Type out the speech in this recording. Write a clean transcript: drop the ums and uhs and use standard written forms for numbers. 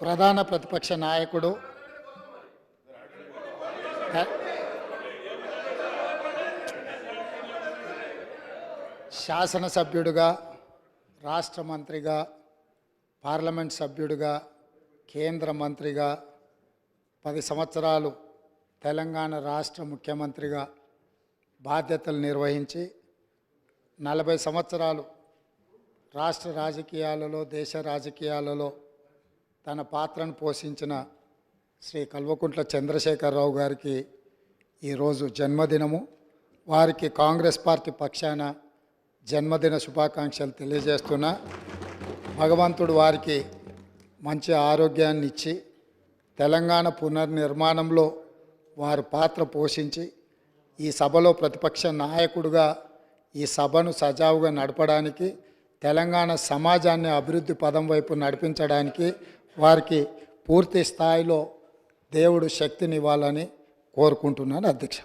ప్రధాన ప్రతిపక్ష నాయకుడు శాసనసభ్యుడిగా, రాష్ట్ర మంత్రిగా, పార్లమెంట్ సభ్యుడిగా, కేంద్ర మంత్రిగా 10 సంవత్సరాలు తెలంగాణ రాష్ట్ర ముఖ్యమంత్రిగా బాధ్యతలు నిర్వహించి 40 సంవత్సరాలు రాష్ట్ర రాజకీయాలలో, దేశ రాజకీయాలలో తన పాత్రను పోషించిన శ్రీ కల్వకుంట్ల చంద్రశేఖరరావు గారికి ఈరోజు జన్మదినము. వారికి కాంగ్రెస్ పార్టీ పక్షాన జన్మదిన శుభాకాంక్షలు తెలియజేస్తున్నా. భగవంతుడు వారికి మంచి ఆరోగ్యాన్ని ఇచ్చి తెలంగాణ పునర్నిర్మాణంలో వారి పాత్ర పోషించి ఈ సభలో ప్రతిపక్ష నాయకుడిగా ఈ సభను సజావుగా నడపడానికి, తెలంగాణ సమాజాన్ని అభివృద్ధి పదం వైపు నడిపించడానికి వారికి పూర్తి స్థాయిలో దేవుడు శక్తినివ్వాలని కోరుకుంటున్నాను అధ్యక్ష.